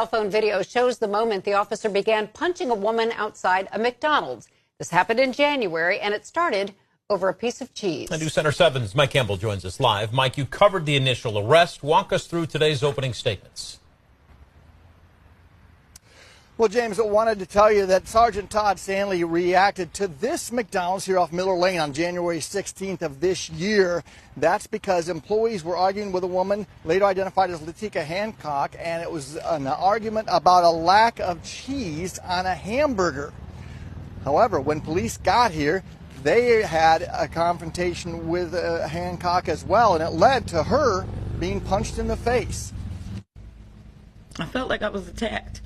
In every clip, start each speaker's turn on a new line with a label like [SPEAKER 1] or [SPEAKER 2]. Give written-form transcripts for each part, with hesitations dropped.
[SPEAKER 1] Cell phone video shows the moment the officer began punching a woman outside a McDonald's. This happened in January, and it started over a piece of cheese.
[SPEAKER 2] News Center 7's Mike Campbell joins us live. Mike, you covered the initial arrest. Walk us through today's opening statements.
[SPEAKER 3] Well, James, I wanted to tell you that Sergeant Todd Stanley reacted to this McDonald's here off Miller Lane on January 16th of this year. That's because employees were arguing with a woman later identified as Latika Hancock, and it was an argument about a lack of cheese on a hamburger. However, when police got here, they had a confrontation with Hancock as well, and it led to her being punched in the face.
[SPEAKER 4] I felt like I was attacked.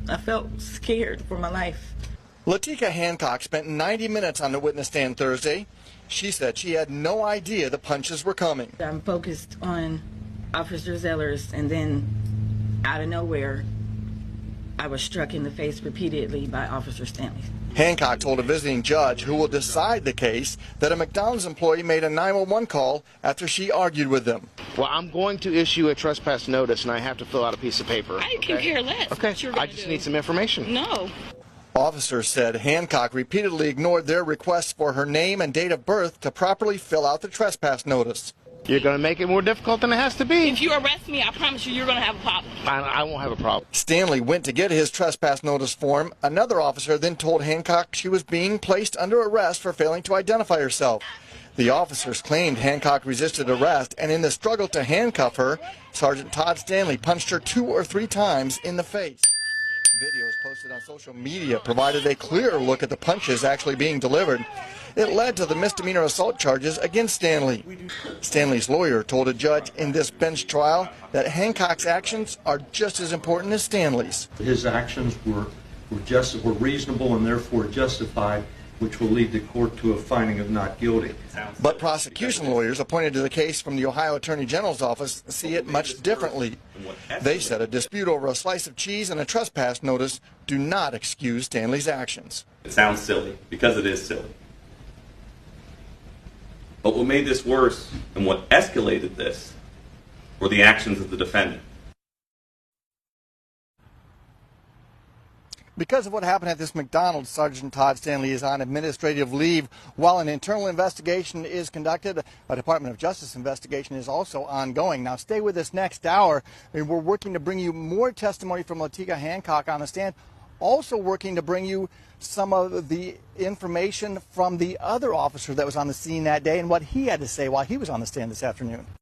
[SPEAKER 4] I felt scared for my life.
[SPEAKER 3] Latika Hancock spent 90 minutes on the witness stand Thursday. She said she had no idea the punches were coming.
[SPEAKER 4] I'm focused on Officer Zellers, and then out of nowhere, I was struck in the face repeatedly by Officer Stanley.
[SPEAKER 3] Hancock told a visiting judge who will decide the case that a McDonald's employee made a 911 call after she argued with them.
[SPEAKER 5] Well, I'm going to issue a trespass notice, and I have to fill out a piece of paper.
[SPEAKER 4] I can care less.
[SPEAKER 5] Okay, I just need some information.
[SPEAKER 4] No.
[SPEAKER 3] Officers said Hancock repeatedly ignored their requests for her name and date of birth to properly fill out the trespass notice.
[SPEAKER 5] You're going to make it more difficult than it has to be.
[SPEAKER 4] If you arrest me, I promise you're going to have a problem.
[SPEAKER 5] I won't have a problem.
[SPEAKER 3] Stanley went to get his trespass notice form. Another officer then told Hancock she was being placed under arrest for failing to identify herself. The officers claimed Hancock resisted arrest, and in the struggle to handcuff her, Sergeant Todd Stanley punched her 2 or 3 times in the face. Videos posted on social media provided a clearer look at the punches actually being delivered. It led to the misdemeanor assault charges against Stanley. Stanley's lawyer told a judge in this bench trial that Hancock's actions are just as important as Stanley's.
[SPEAKER 6] His actions were reasonable and therefore justified, which will lead the court to a finding of not guilty.
[SPEAKER 3] But prosecution lawyers appointed to the case from the Ohio Attorney General's office see it much differently. They said a dispute over a slice of cheese and a trespass notice do not excuse Stanley's actions.
[SPEAKER 7] It sounds silly, because it is silly. But what made this worse and what escalated this were the actions of the defendant.
[SPEAKER 3] Because of what happened at this McDonald's, Sergeant Todd Stanley is on administrative leave while an internal investigation is conducted. A Department of Justice investigation is also ongoing. Now, stay with us next hour. We're working to bring you more testimony from Latika Hancock on the stand, also working to bring you some of the information from the other officer that was on the scene that day and what he had to say while he was on the stand this afternoon.